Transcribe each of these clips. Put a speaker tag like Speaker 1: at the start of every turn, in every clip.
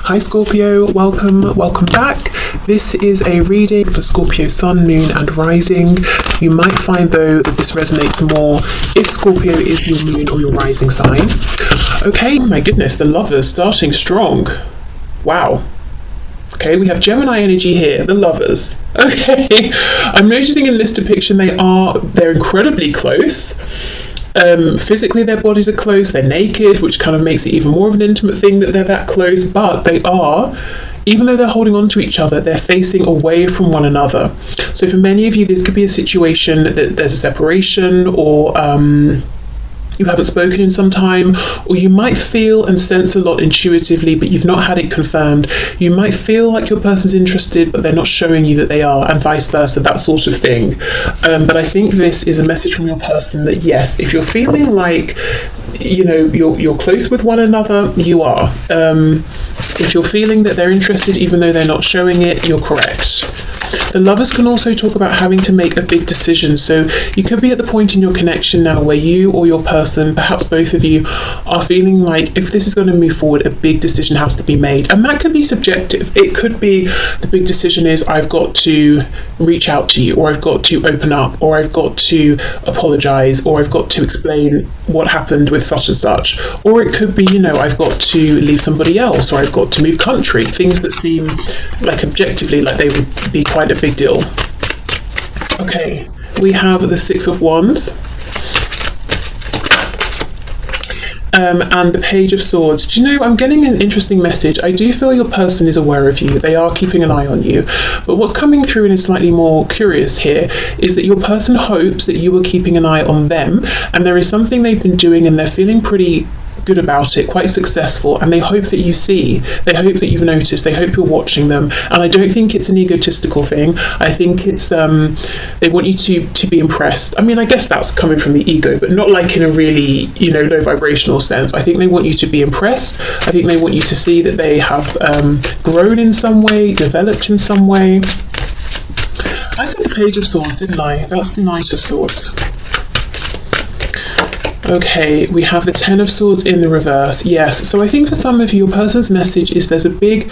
Speaker 1: Hi Scorpio, welcome back. This is a reading for Scorpio Sun, Moon and Rising. You might find though that this resonates more if Scorpio is your Moon or your Rising sign. Okay, my goodness, the Lovers starting strong. Wow. Okay, we have Gemini energy here, the Lovers. Okay, I'm noticing in this depiction they're incredibly close. Physically their bodies are close, they're naked, which kind of makes it even more of an intimate thing that they're that close, but they are, even though they're holding on to each other, they're facing away from one another. So for many of you, this could be a situation that there's a separation, or you haven't spoken in some time, or you might feel and sense a lot intuitively, but you've not had it confirmed. You might feel like your person's interested, but they're not showing you that they are, and vice versa, that sort of thing. But I think this is a message from your person that yes, if you're feeling like, you know, you're close with one another, you are. If you're feeling that they're interested, even though they're not showing it, you're correct. The Lovers can also talk about having to make a big decision. So you could be at the point in your connection now where you or your person, perhaps both of you, are feeling like if this is going to move forward, a big decision has to be made. And that could be subjective. It could be the big decision is I've got to reach out to you, or I've got to open up, or I've got to apologize, or I've got to explain what happened with such and such. Or it could be, you know, I've got to leave somebody else, or I've got to move country. Things that seem like objectively like they would be quite a big deal. Okay, we have the Six of Wands. And the Page of Swords. Do you know, I'm getting an interesting message. I do feel your person is aware of you. They are keeping an eye on you. But what's coming through and is slightly more curious here is that your person hopes that you are keeping an eye on them, and there is something they've been doing and they're feeling pretty good about it, quite successful, and they hope that you see, they hope that you've noticed, they hope you're watching them. And I don't think it's an egotistical thing. I think it's they want you to be impressed. I mean, I guess that's coming from the ego, but not like in a really, you know, low vibrational sense. I think they want you to be impressed. I think they want you to see that they have grown in some way, developed in some way. I said the Page of Swords, didn't I? That's the Knight of Swords. Okay, we have the Ten of Swords in the reverse. Yes, so I think for some of you, your person's message is there's a big,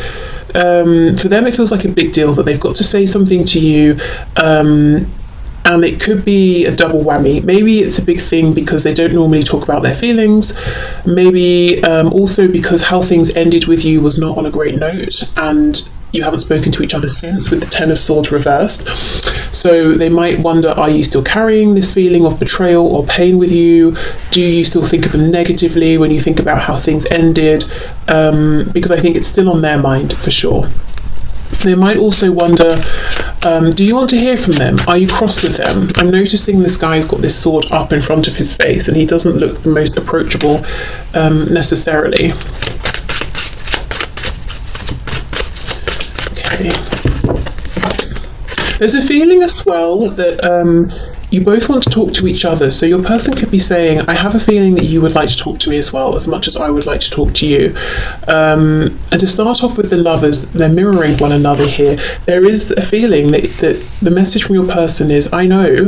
Speaker 1: for them it feels like a big deal that they've got to say something to you, and it could be a double whammy. Maybe it's a big thing because they don't normally talk about their feelings. Maybe also because how things ended with you was not on a great note, and you haven't spoken to each other since, with the Ten of Swords reversed. So they might wonder, are you still carrying this feeling of betrayal or pain with you? Do you still think of them negatively when you think about how things ended? Because I think it's still on their mind for sure. They might also wonder, do you want to hear from them? Are you cross with them? I'm noticing this guy's got this sword up in front of his face and he doesn't look the most approachable necessarily. There's a feeling as well that you both want to talk to each other. So your person could be saying, I have a feeling that you would like to talk to me as well, as much as I would like to talk to you. And to start off with the Lovers, they're mirroring one another here. There is a feeling that the message from your person is, I know,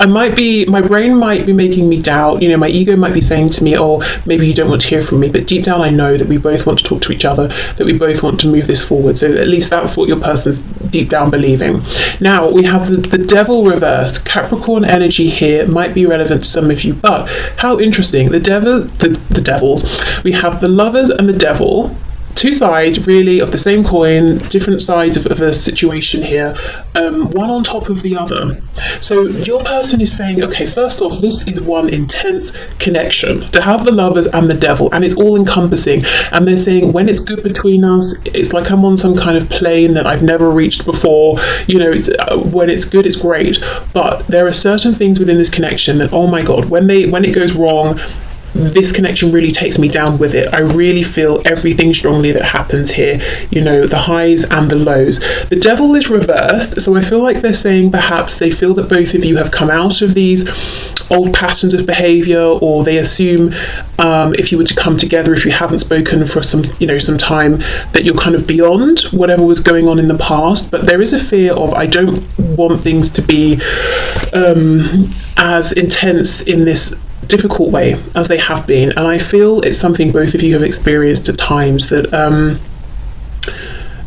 Speaker 1: my brain might be making me doubt, you know, my ego might be saying to me, oh, maybe you don't want to hear from me, but deep down I know that we both want to talk to each other, that we both want to move this forward. So at least that's what your person's deep down believing. Now we have the Devil reversed. Capricorn energy here might be relevant to some of you, but how interesting. The devils. We have the Lovers and the Devil. Two sides really of the same coin, different sides of a situation here, one on top of the other. So your person is saying, okay, first off, this is one intense connection to have the Lovers and the Devil, and it's all encompassing. And they're saying, when it's good between us, it's like I'm on some kind of plane that I've never reached before. You know, it's when it's good, it's great. But there are certain things within this connection that, oh my God, when it goes wrong, this connection really takes me down with it. I really feel everything strongly that happens here, you know, the highs and the lows. The Devil is reversed, so I feel like they're saying perhaps they feel that both of you have come out of these old patterns of behavior, or they assume if you were to come together, if you haven't spoken for some time, that you're kind of beyond whatever was going on in the past. But there is a fear of, I don't want things to be as intense in this difficult way as they have been, and I feel it's something both of you have experienced at times, that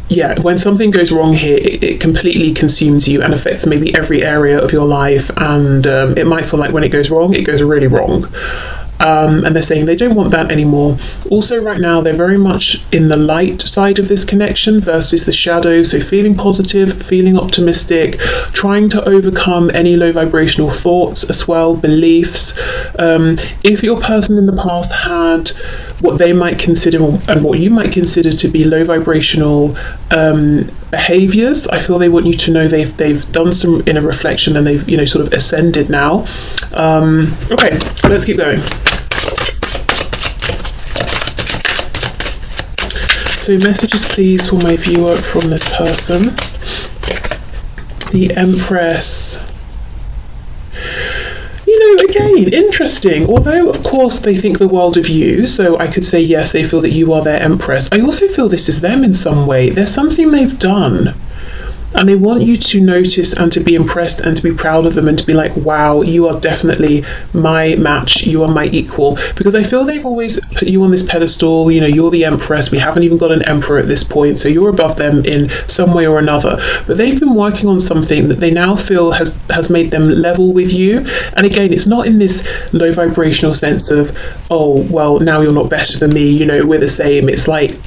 Speaker 1: yeah, when something goes wrong here, it completely consumes you and affects maybe every area of your life. And it might feel like when it goes wrong, it goes really wrong. And they're saying they don't want that anymore. Also, right now, they're very much in the light side of this connection versus the shadow. So feeling positive, feeling optimistic, trying to overcome any low vibrational thoughts as well, beliefs. If your person in the past had what they might consider and what you might consider to be low vibrational behaviors, I feel they want you to know they've done some inner reflection and they've, you know, sort of ascended now. Okay, let's keep going. So messages please for my viewer from this person. The Empress. You know, again, interesting. Although, of course, they think the world of you, so I could say, yes, they feel that you are their Empress. I also feel this is them in some way. There's something they've done, and they want you to notice and to be impressed and to be proud of them and to be like, wow, you are definitely my match, you are my equal. Because I feel they've always put you on this pedestal, you know, you're the Empress, we haven't even got an Emperor at this point, so you're above them in some way or another. But they've been working on something that they now feel has made them level with you. And again, it's not in this low vibrational sense of, oh, well, now you're not better than me, you know, we're the same. It's like,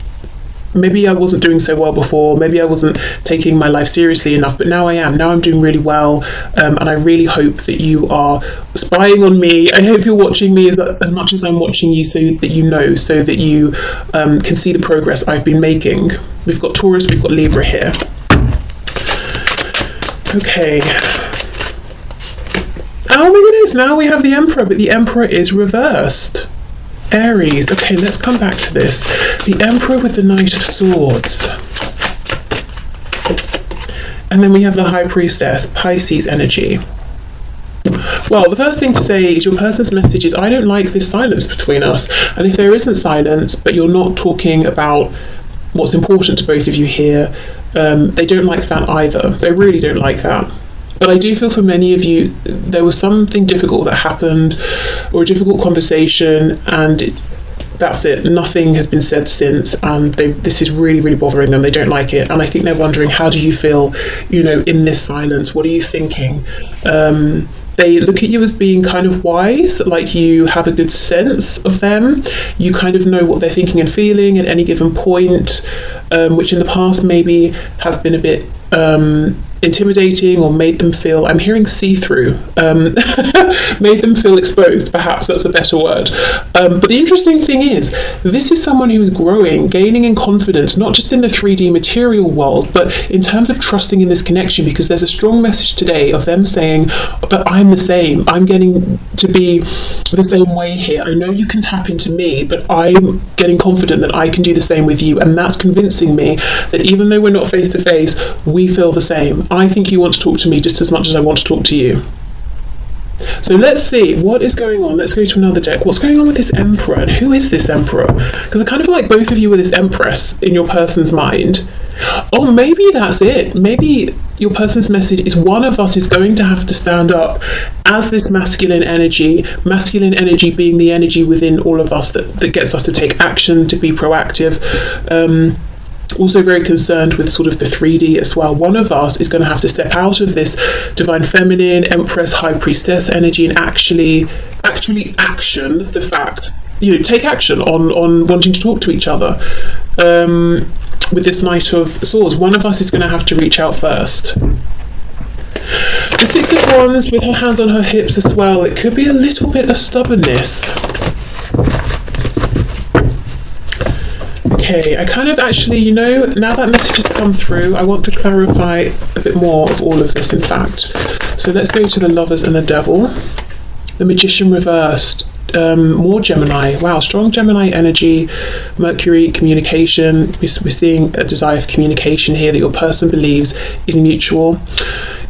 Speaker 1: maybe I wasn't doing so well before, maybe I wasn't taking my life seriously enough, but now I am. Now I'm doing really well, and I really hope that you are spying on me. I hope you're watching me as much as I'm watching you, so that you know, so that you can see the progress I've been making. We've got Taurus, we've got Libra here. Okay. Oh my goodness, now we have the Emperor, but the Emperor is reversed. Aries. Okay, let's come back to this. The Emperor with the Knight of Swords. And then we have the High Priestess, Pisces energy. Well, the first thing to say is your person's message is, I don't like this silence between us. And if there isn't silence, but you're not talking about what's important to both of you here, they don't like that either. They really don't like that. But I do feel for many of you, there was something difficult that happened, or a difficult conversation, and that's it. Nothing has been said since, and this is really, really bothering them. They don't like it, and I think they're wondering, how do you feel, you know, in this silence? What are you thinking? They look at you as being kind of wise, like you have a good sense of them. You kind of know what they're thinking and feeling at any given point, which in the past maybe has been a bit intimidating, or made them feel, I'm hearing see-through, made them feel exposed, perhaps that's a better word. But the interesting thing is, this is someone who is growing, gaining in confidence, not just in the 3D material world, but in terms of trusting in this connection, because there's a strong message today of them saying, but I'm the same, I'm getting to be the same way here. I know you can tap into me, but I'm getting confident that I can do the same with you, and that's convincing me that even though we're not face to face, we feel the same. I think you want to talk to me just as much as I want to talk to you. So let's see what is going on. Let's go to another deck. What's going on with this Emperor, and who is this Emperor? Because I kind of feel like both of you are this Empress in your person's mind. Oh, maybe that's it. Maybe your person's message is, one of us is going to have to stand up as this masculine energy being the energy within all of us that gets us to take action, to be proactive. Also very concerned with sort of the 3D as well. One of us is going to have to step out of this divine feminine, Empress, High Priestess energy and actually action the fact, you know, take action on wanting to talk to each other. With this Knight of Swords, one of us is going to have to reach out first. The Six of Wands with her hands on her hips as well. It could be a little bit of stubbornness. Okay, I kind of actually, you know, now that message has come through, I want to clarify a bit more of all of this, in fact. So let's go to the Lovers and the Devil. The Magician reversed. More Gemini. Wow, strong Gemini energy. Mercury, communication. We're seeing a desire for communication here that your person believes is mutual.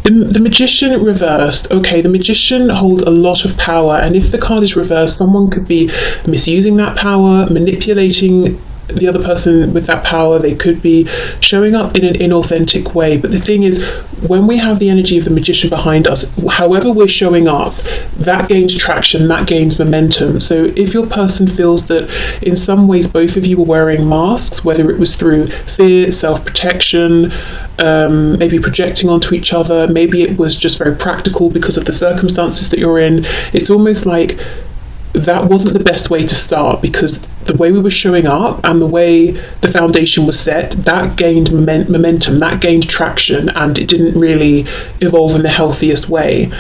Speaker 1: The Magician reversed. Okay, the Magician holds a lot of power, and if the card is reversed, someone could be misusing that power, manipulating the other person with that power, they could be showing up in an inauthentic way. But the thing is, when we have the energy of the magician behind us, however we're showing up, that gains traction, that gains momentum. So if your person feels that in some ways both of you were wearing masks, whether it was through fear, self-protection, maybe projecting onto each other, maybe it was just very practical because of the circumstances that you're in, it's almost like that wasn't the best way to start, because the way we were showing up and the way the foundation was set, that gained momentum, that gained traction, and it didn't really evolve in the healthiest way.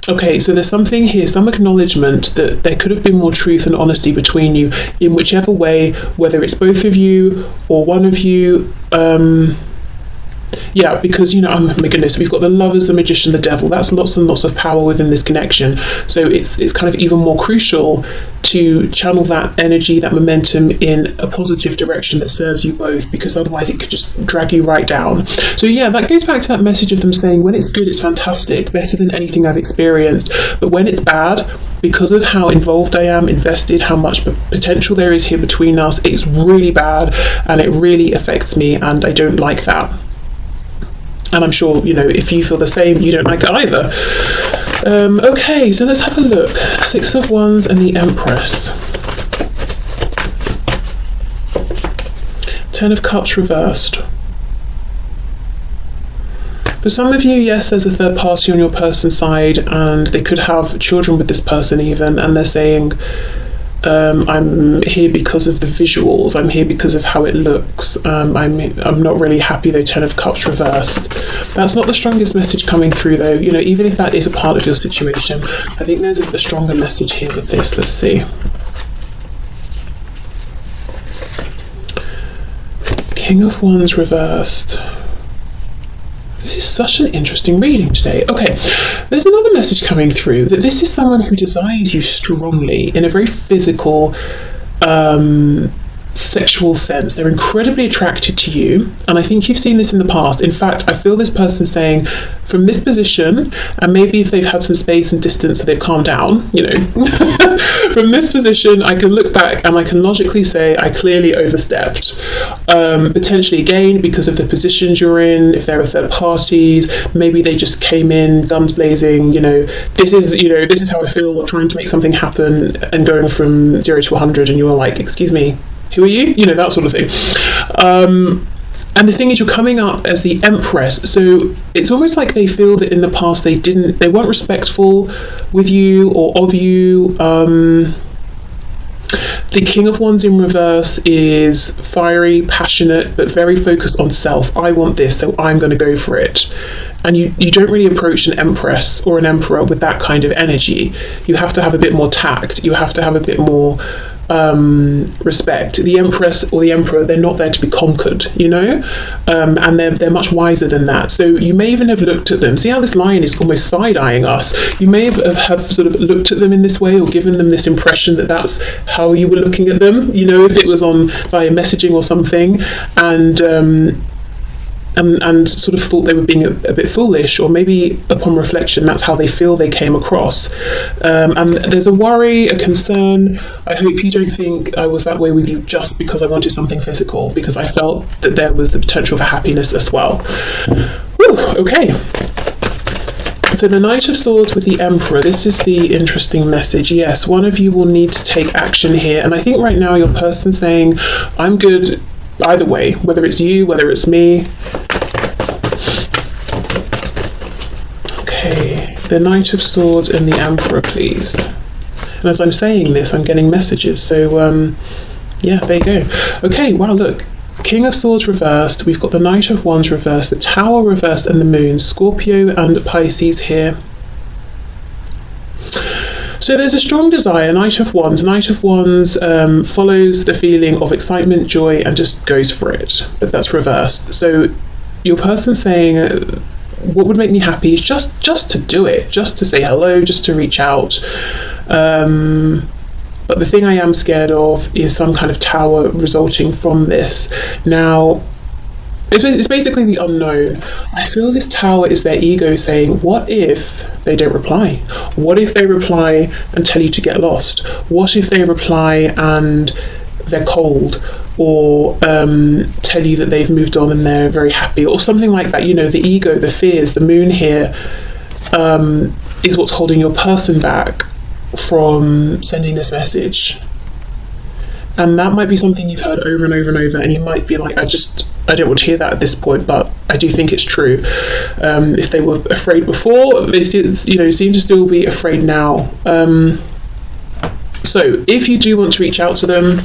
Speaker 1: Okay, so there's something here, some acknowledgement that there could have been more truth and honesty between you in whichever way, whether it's both of you or one of you. Yeah, because, you know, oh my goodness, we've got the Lovers, the Magician, the Devil. That's lots and lots of power within this connection. So it's kind of even more crucial to channel that energy, that momentum in a positive direction that serves you both, because otherwise it could just drag you right down. So yeah, that goes back to that message of them saying, when it's good, it's fantastic, better than anything I've experienced. But when it's bad, because of how involved I am, invested, how much potential there is here between us, it's really bad and it really affects me, and I don't like that. And I'm sure, you know, if you feel the same, you don't like it either. Okay, so let's have a look. Six of Wands and the Empress. Ten of Cups reversed. For some of you, yes, there's a third party on your person's side, and they could have children with this person even, and they're saying, I'm here because of the visuals, I'm here because of how it looks, I'm not really happy though. Ten of Cups reversed. That's not the strongest message coming through though, you know, even if that is a part of your situation. I think there's a stronger message here with this. Let's see. King of Wands reversed. This is such an interesting reading today. Okay, there's another message coming through that this is someone who desires you strongly in a very physical, sexual sense. They're incredibly attracted to you, and I think you've seen this in the past. In fact, I feel this person saying, from this position, and maybe if they've had some space and distance so they've calmed down, you know, from this position I can look back and I can logically say I clearly overstepped. Potentially again because of the positions you're in, if there are third parties, maybe they just came in guns blazing, you know, this is how I feel, trying to make something happen, and going from 0 to 100, and you were like, excuse me, who are you? You know, that sort of thing. And the thing is, you're coming up as the Empress, so it's almost like they feel that in the past they weren't respectful with you or of you. The King of Wands in reverse is fiery, passionate, but very focused on self. I want this, so I'm going to go for it. And you don't really approach an Empress or an Emperor with that kind of energy. You have to have a bit more tact. You have to have a bit more respect. The Empress or the Emperor, they're not there to be conquered, you know, and they're much wiser than that. So you may even have looked at them. See how this lion is almost side-eyeing us? You may have sort of looked at them in this way, or given them this impression that that's how you were looking at them, you know, if it was on via messaging or something, and sort of thought they were being a bit foolish, or maybe upon reflection that's how they feel they came across. And there's a worry, a concern. I hope you don't think I was that way with you just because I wanted something physical, because I felt that there was the potential for happiness as well. Whew, okay. So the Knight of Swords with the Emperor, this is the interesting message. Yes, one of you will need to take action here, and I think right now your person's saying, I'm good either way, whether it's you, whether it's me. Okay, the Knight of Swords and the Emperor, please. And as I'm saying this, I'm getting messages, so yeah, there you go. Okay, wow, look, King of Swords reversed, we've got the Knight of Wands reversed, the Tower reversed, and the Moon. Scorpio and Pisces here. So there's a strong desire. Knight of Wands. Knight of Wands follows the feeling of excitement, joy, and just goes for it. But that's reversed. So your person's saying, what would make me happy is just to do it, just to say hello, just to reach out. But the thing I am scared of is some kind of tower resulting from this. Now, it's basically the unknown. I feel this tower is their ego saying, what if they don't reply? What if they reply and tell you to get lost? What if they reply and they're cold, or tell you that they've moved on and they're very happy, or something like that. You know, the ego, the fears, the moon here is what's holding your person back from sending this message. And that might be something you've heard over and over and over, and you might be like, I don't want to hear that at this point, but I do think it's true. If they were afraid before, they still, seem to still be afraid now. So if you do want to reach out to them,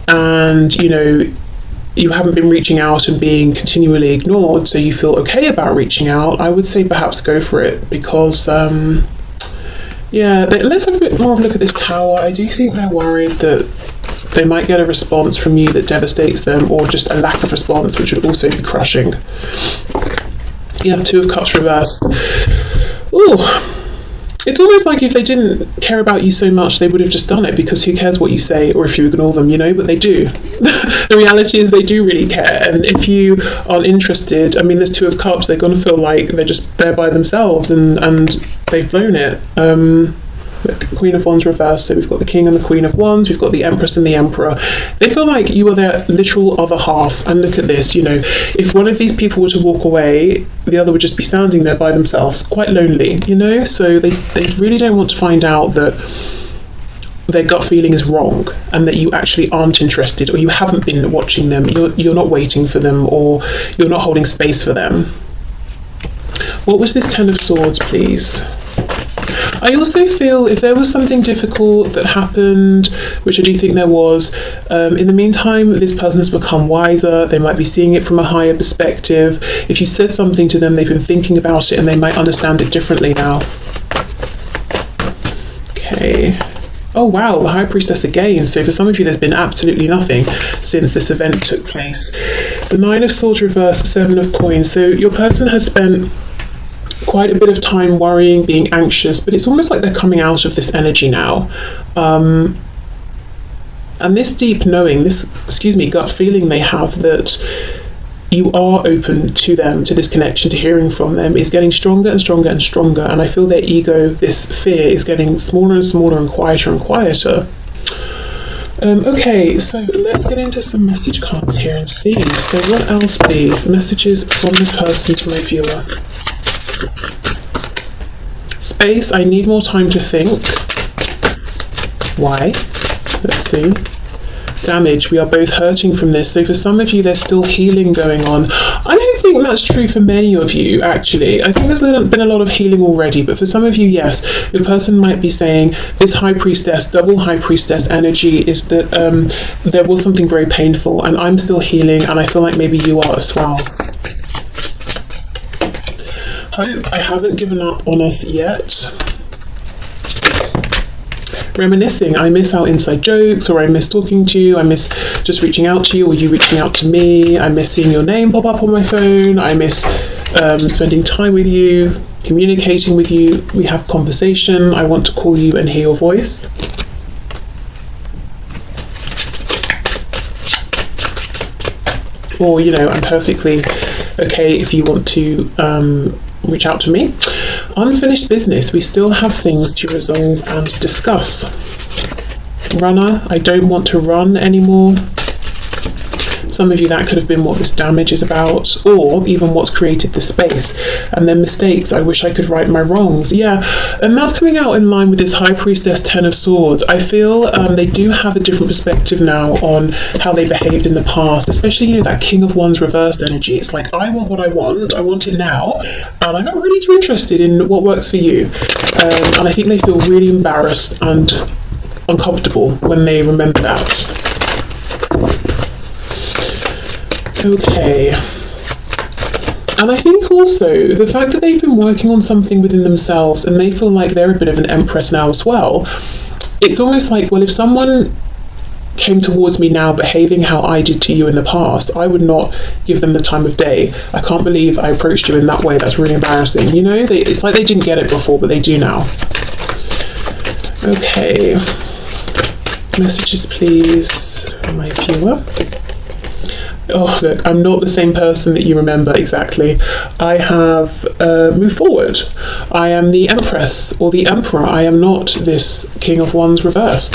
Speaker 1: and you haven't been reaching out and being continually ignored, so you feel okay about reaching out, I would say perhaps go for it, because let's have a bit more of a look at this Tower. I do think they're worried that they might get a response from you that devastates them, or just a lack of response, which would also be crushing. Yeah, Two of Cups reversed. Ooh, it's almost like if they didn't care about you so much, they would have just done it, because who cares what you say or if you ignore them, but they do. The reality is they do really care, and if you aren't interested, I mean, there's Two of Cups, they're going to feel like they're just there by themselves, and they've blown it. Queen of Wands reversed, so we've got the King and the Queen of Wands, we've got the Empress and the Emperor. They feel like you are their literal other half, and look at this, if one of these people were to walk away, the other would just be standing there by themselves, quite lonely, so they really don't want to find out that their gut feeling is wrong, and that you actually aren't interested, or you haven't been watching them, you're not waiting for them, or you're not holding space for them. What was this Ten of Swords, please? I also feel if there was something difficult that happened, which I do think there was, in the meantime, this person has become wiser. They might be seeing it from a higher perspective. If you said something to them, they've been thinking about it, and they might understand it differently now. Okay. Oh wow, the High Priestess again. So for some of you, there's been absolutely nothing since this event took place. The Nine of Swords reversed, Seven of Coins. So your person has spent quite a bit of time worrying, being anxious, but it's almost like they're coming out of this energy now. And this deep knowing, gut feeling they have that you are open to them, to this connection, to hearing from them, is getting stronger and stronger and stronger. And I feel their ego, this fear, is getting smaller and smaller and quieter and quieter. Okay, so let's get into some message cards here and see. So what else, please? Messages from this person to my viewer. Space, I need more time to think. Why? Let's see. Damage, we are both hurting from this. So for some of you, there's still healing going on. I don't think that's true for many of you, actually. I think there's been a lot of healing already, but for some of you, yes, your person might be saying this High Priestess, double High Priestess energy is that there was something very painful, and I'm still healing, and I feel like maybe you are as well. Hope I haven't given up on us yet. Reminiscing, I miss our inside jokes, or I miss talking to you, I miss just reaching out to you, or you reaching out to me, I miss seeing your name pop up on my phone, I miss spending time with you, communicating with you, we have conversation, I want to call you and hear your voice. Or, I'm perfectly okay if you want to reach out to me. Unfinished business, we still have things to resolve and discuss. Runner, I don't want to run anymore. Some of you, that could have been what this damage is about, or even what's created the space. And then mistakes, I wish I could right my wrongs. Yeah, and that's coming out in line with this High Priestess, Ten of Swords. I feel they do have a different perspective now on how they behaved in the past, especially, that King of Wands reversed energy. It's like, I want what I want it now, and I'm not really too interested in what works for you. And I think they feel really embarrassed and uncomfortable when they remember that. Okay, and I think also the fact that they've been working on something within themselves and they feel like they're a bit of an empress now as well, it's almost like, well, if someone came towards me now behaving how I did to you in the past, I would not give them the time of day. I can't believe I approached you in that way, that's really embarrassing. It's like they didn't get it before, but they do now. Okay, messages please for my viewer. Oh, look, I'm not the same person that you remember exactly. I have moved forward. I am the Empress or the Emperor. I am not this King of Wands reversed.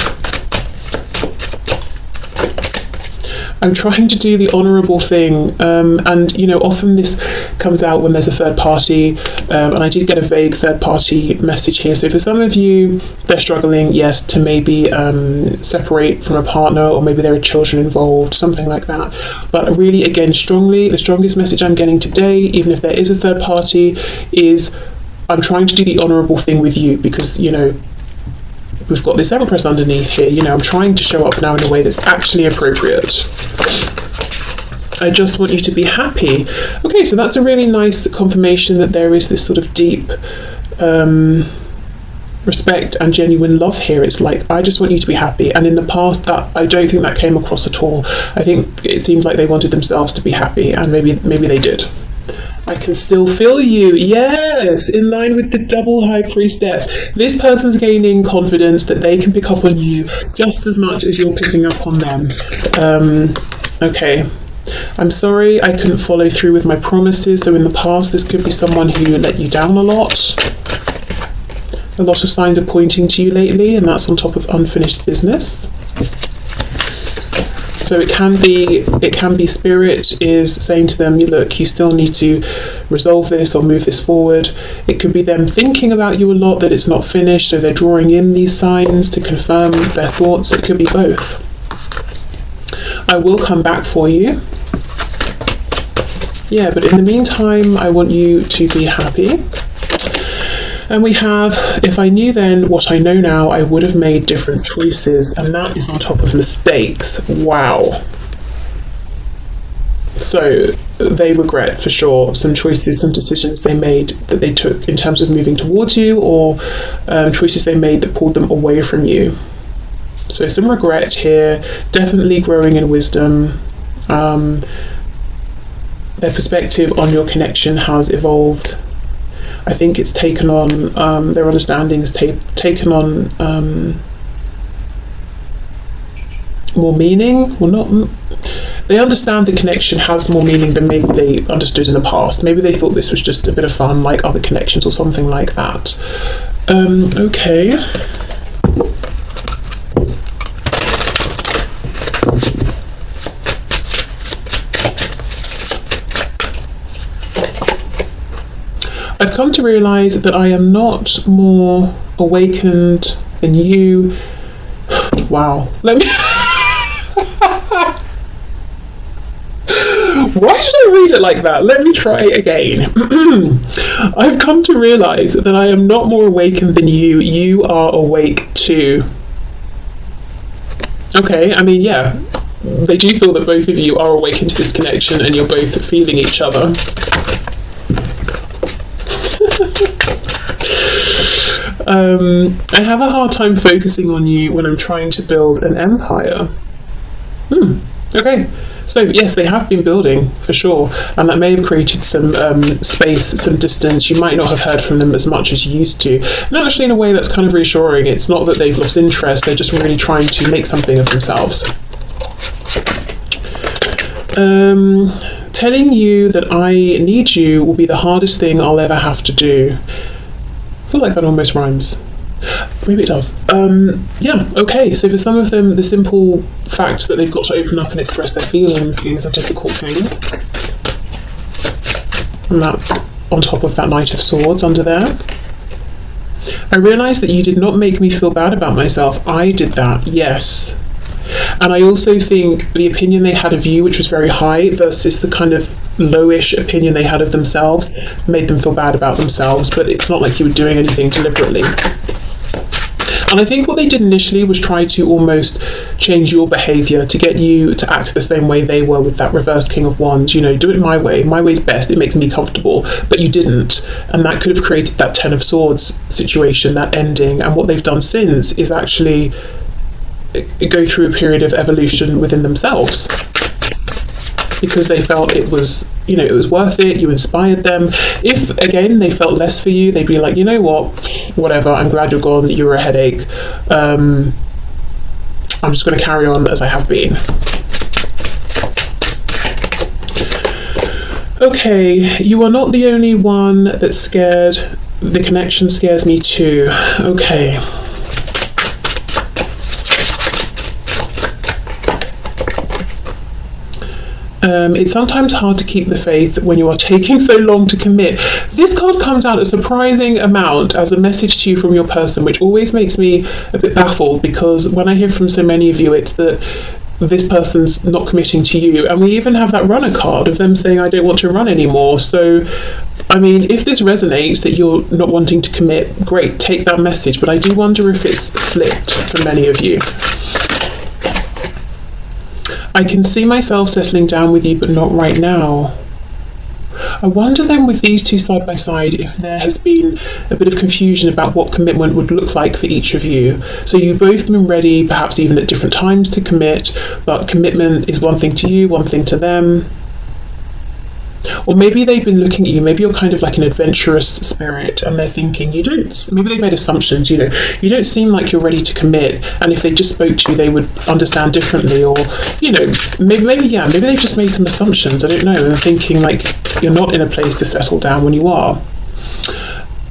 Speaker 1: I'm trying to do the honourable thing, and you know, often this comes out when there's a third party, and I did get a vague third party message here. So for some of you, they're struggling, yes, to maybe separate from a partner, or maybe there are children involved, something like that. But really, again, the strongest message I'm getting today, even if there is a third party, is I'm trying to do the honourable thing with you, because, you know, we've got this Empress underneath here. You know, I'm trying to show up now in a way that's actually appropriate. I just want you to be happy. Okay, so that's a really nice confirmation that there is this sort of deep respect and genuine love here. It's like, I just want you to be happy. And in the past, that I don't think that came across at all. I think it seemed like they wanted themselves to be happy, and maybe they did. I can still feel you. Yes, in line with the double high priestess. This person's gaining confidence that they can pick up on you just as much as you're picking up on them. Okay. I'm sorry I couldn't follow through with my promises. So in the past, this could be someone who let you down a lot. A lot of signs are pointing to you lately, and that's on top of unfinished business. So it can be spirit is saying to them, look, you still need to resolve this or move this forward. It could be them thinking about you a lot, that it's not finished, so they're drawing in these signs to confirm their thoughts. It could be both. I will come back for you. Yeah, but in the meantime, I want you to be happy. And we have, if I knew then what I know now, I would have made different choices. And that is on top of mistakes. Wow. So they regret, for sure, some choices, some decisions they made that they took in terms of moving towards you, or choices they made that pulled them away from you. So some regret here, definitely growing in wisdom. Their perspective on your connection has evolved. I think it's taken on, their understanding has taken on more meaning. Well, not, they understand the connection has more meaning than maybe they understood in the past. Maybe they thought this was just a bit of fun, like other connections or something like that. Okay. I've come to realise that I am not more awakened than you. Wow. Let me... Why should I read it like that? Let me try again. I've come to realise that I am not more awakened than you. You are awake too. Okay, I mean, yeah. They do feel that both of you are awakened to this connection, and you're both feeling each other. I have a hard time focusing on you when I'm trying to build an empire. Okay, so yes, they have been building, for sure, and that may have created some space, some distance. You might not have heard from them as much as you used to, and actually in a way that's kind of reassuring. It's not that they've lost interest, they're just really trying to make something of themselves. Telling you that I need you will be the hardest thing I'll ever have to do. I feel like that almost rhymes. Maybe it does. Yeah, okay, so for some of them, the simple fact that they've got to open up and express their feelings is a difficult thing. And that's on top of that Knight of Swords under there. I realise that you did not make me feel bad about myself. I did that, yes. And I also think the opinion they had of you, which was very high, versus the kind of lowish opinion they had of themselves, made them feel bad about themselves, but it's not like you were doing anything deliberately. And I think what they did initially was try to almost change your behaviour to get you to act the same way they were with that reverse King of Wands. You know, do it my way. My way's best. It makes me comfortable. But you didn't. And that could have created that Ten of Swords situation, that ending. And what they've done since is actually go through a period of evolution within themselves, because they felt it was, you know, it was worth it. You inspired them. If again they felt less for you, they'd be like, you know what, whatever, I'm glad you're gone, you were a headache, I'm just going to carry on as I have been. Okay, you are not the only one that's scared. The connection scares me too. Okay. It's sometimes hard to keep the faith when you are taking so long to commit. This card comes out a surprising amount as a message to you from your person, which always makes me a bit baffled, because when I hear from so many of you, it's that this person's not committing to you. And we even have that runner card of them saying, I don't want to run anymore. So, I mean, if this resonates that you're not wanting to commit, great, take that message. But I do wonder if it's flipped for many of you. I can see myself settling down with you, but not right now. I wonder then, with these two side by side, if there has been a bit of confusion about what commitment would look like for each of you. So you've both been ready, perhaps even at different times, to commit, but commitment is one thing to you, one thing to them. Or maybe they've been looking at you, maybe you're kind of like an adventurous spirit, and they're thinking, maybe they've made assumptions, you don't seem like you're ready to commit, and if they just spoke to you, they would understand differently, or, maybe they've just made some assumptions, I don't know, and thinking like you're not in a place to settle down when you are.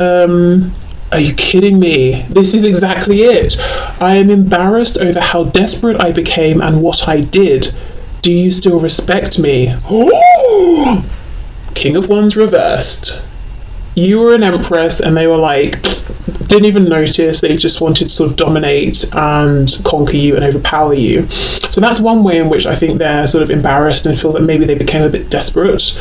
Speaker 1: Are you kidding me? This is exactly it. I am embarrassed over how desperate I became and what I did. Do you still respect me? Oh! King of Wands reversed. You were an empress and they were like, didn't even notice. They just wanted to sort of dominate and conquer you and overpower you. So that's one way in which I think they're sort of embarrassed and feel that maybe they became a bit desperate.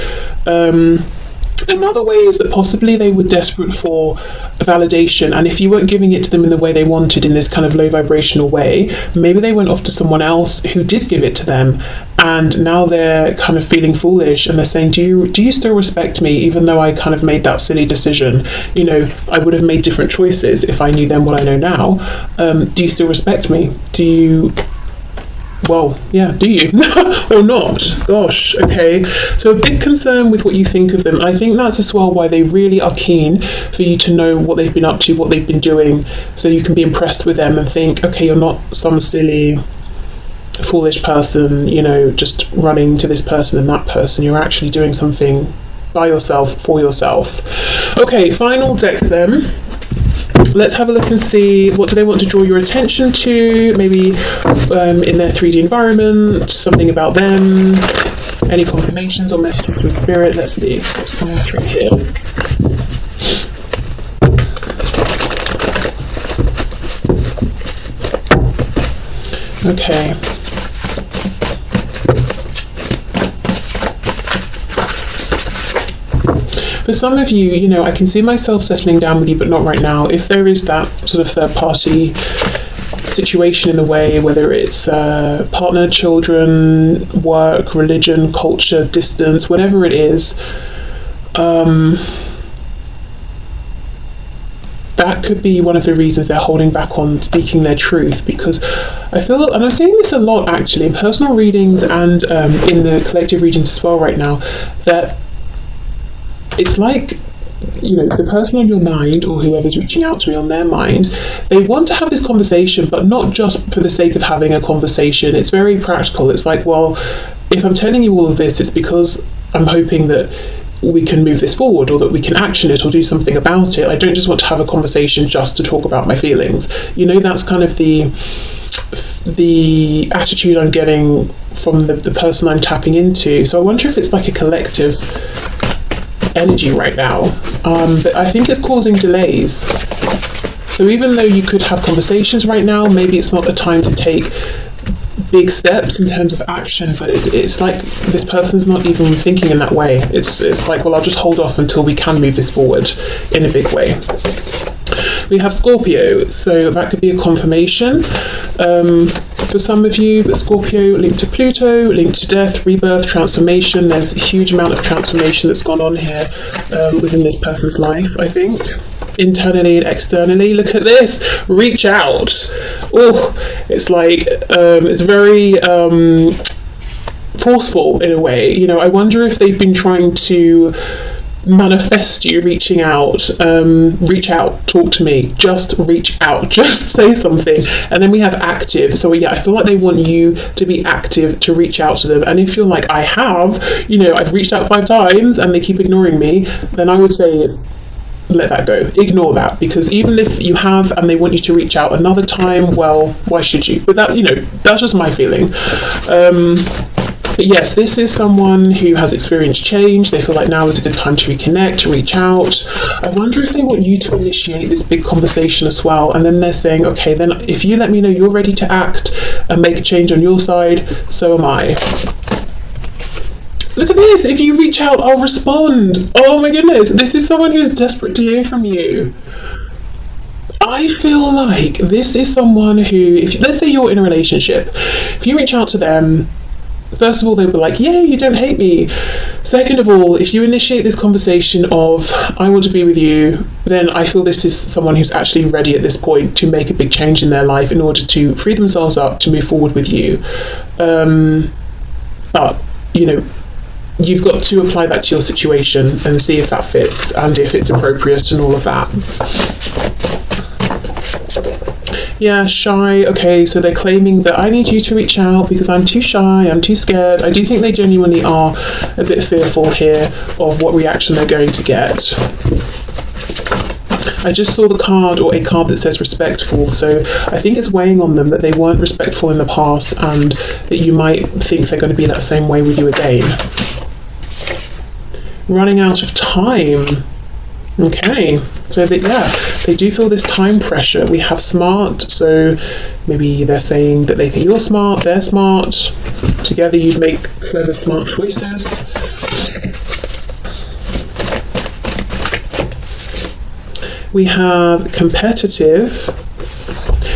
Speaker 1: Another way is that possibly they were desperate for validation, and if you weren't giving it to them in the way they wanted, in this kind of low vibrational way, maybe they went off to someone else who did give it to them, and now they're kind of feeling foolish, and they're saying, do you still respect me, even though I kind of made that silly decision? I would have made different choices if I knew then what I know now. Do you still respect me? Do you? Well, yeah, do you? Or not? Gosh, okay. So a big concern with what you think of them. I think that's as well why they really are keen for you to know what they've been up to, what they've been doing, so you can be impressed with them and think, okay, you're not some silly, foolish person, just running to this person and that person. You're actually doing something by yourself, for yourself. Okay, final deck then. Let's have a look and see, what do they want to draw your attention to? Maybe in their 3D environment, something about them, any confirmations or messages from spirit. Let's see what's coming through here. Okay. For some of you, I can see myself settling down with you, but not right now. If there is that sort of third party situation in the way, whether it's partner, children, work, religion, culture, distance, whatever it is, that could be one of the reasons they're holding back on speaking their truth, because I feel, and I'm seeing this a lot actually in personal readings and in the collective readings as well right now, that it's like, the person on your mind, or whoever's reaching out to me on their mind, they want to have this conversation, but not just for the sake of having a conversation. It's very practical. It's like, well, if I'm telling you all of this, it's because I'm hoping that we can move this forward, or that we can action it or do something about it. I don't just want to have a conversation just to talk about my feelings. That's kind of the attitude I'm getting from the person I'm tapping into. So I wonder if it's like a collective energy right now, but I think it's causing delays. So even though you could have conversations right now, maybe it's not a time to take big steps in terms of action, but it's like this person's not even thinking in that way. It's like, well, I'll just hold off until we can move this forward in a big way. We have Scorpio, so that could be a confirmation for some of you, but Scorpio linked to Pluto, linked to death, rebirth, transformation. There's a huge amount of transformation that's gone on here within this person's life, I think, internally and externally. Look at this, reach out. Oh, it's like, it's very forceful in a way. I wonder if they've been trying to manifest you reaching out. Reach out, talk to me, just reach out, just say something. And then we have active. So yeah, I feel like they want you to be active, to reach out to them. And if you're like, I have, I've reached out 5 times and they keep ignoring me, then I would say let that go, ignore that, because even if you have and they want you to reach out another time, well, why should you? But that, that's just my feeling. But yes, this is someone who has experienced change. They feel like now is a good time to reconnect, to reach out. I wonder if they want you to initiate this big conversation as well. And then they're saying, okay, then if you let me know you're ready to act and make a change on your side, so am I. Look at this. If you reach out, I'll respond. Oh my goodness. This is someone who's desperate to hear from you. I feel like this is someone who, if let's say you're in a relationship, if you reach out to them, first of all, they'll be like, yay, you don't hate me. Second of all, if you initiate this conversation of, I want to be with you, then I feel this is someone who's actually ready at this point to make a big change in their life in order to free themselves up to move forward with you. But, you know, you've got to apply that to your situation and see if that fits and if it's appropriate and all of that. Yeah, shy. Okay, so they're claiming that I need you to reach out because I'm too shy, I'm too scared. I do think they genuinely are a bit fearful here of what reaction they're going to get. I just saw the card, or a card that says respectful, so I think it's weighing on them that they weren't respectful in the past and that you might think they're going to be that same way with you again. Running out of time. Okay, so that, yeah, they do feel this time pressure. We have smart, so maybe they're saying that they think you're smart, they're smart. Together you'd make clever, smart choices. We have competitive.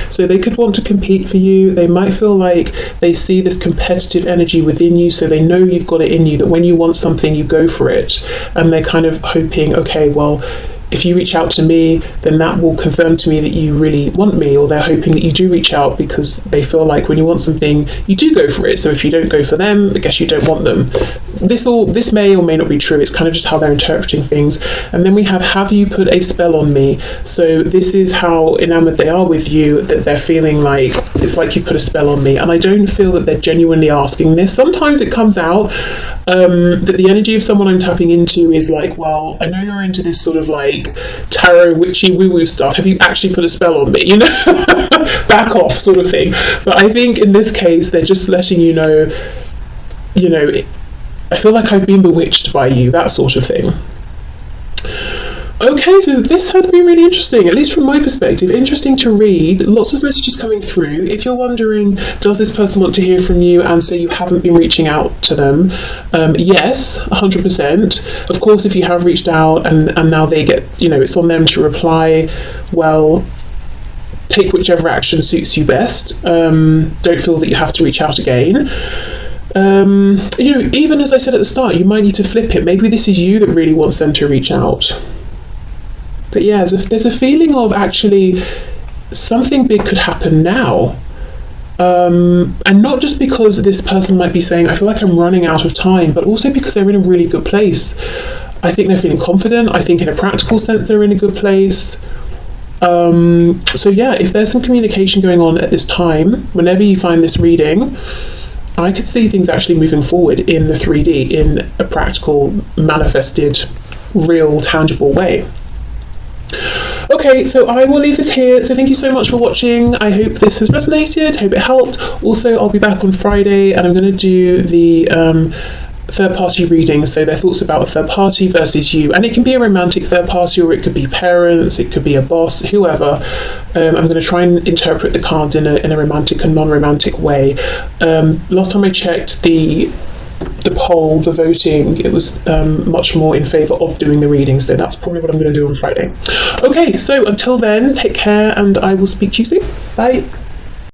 Speaker 1: So they could want to compete for you. They might feel like they see this competitive energy within you, so they know you've got it in you, that when you want something, you go for it. And they're kind of hoping, okay, well, if you reach out to me, then that will confirm to me that you really want me, or they're hoping that you do reach out because they feel like when you want something, you do go for it. So if you don't go for them, I guess you don't want them. This may or may not be true. It's kind of just how they're interpreting things. And then we have you put a spell on me? So this is how enamored they are with you, that they're feeling like it's like you've put a spell on me. And I don't feel that they're genuinely asking this. Sometimes it comes out that the energy of someone I'm tapping into is like, well, I know you're into this sort of like tarot witchy woo-woo stuff. Have you actually put a spell on me? You know, back off sort of thing. But I think in this case, they're just letting you know, I feel like I've been bewitched by you, that sort of thing. Okay, so this has been really interesting, at least from my perspective. Interesting to read, lots of messages coming through. If you're wondering, does this person want to hear from you and say you haven't been reaching out to them? Yes, 100%. Of course, if you have reached out and now they get, it's on them to reply, well, take whichever action suits you best. Don't feel that you have to reach out again. Even as I said at the start, you might need to flip it. Maybe this is you that really wants them to reach out. But yeah, there's a feeling of actually something big could happen now. And not just because this person might be saying, I feel like I'm running out of time, but also because they're in a really good place. I think they're feeling confident. I think in a practical sense, they're in a good place. So yeah, if there's some communication going on at this time, whenever you find this reading, I could see things actually moving forward in the 3D, in a practical, manifested, real, tangible way. Okay, so I will leave this here. So thank you so much for watching. I hope this has resonated, hope it helped. Also, I'll be back on Friday and I'm going to do the third party reading, so their thoughts about a third party versus you. And it can be a romantic third party, or it could be parents, it could be a boss, whoever. I'm going to try and interpret the cards in a romantic and non-romantic way. Last time I checked the poll, the voting, it was much more in favour of doing the reading, so that's probably what I'm going to do on Friday. Okay, so until then, take care and I will speak to you soon. Bye.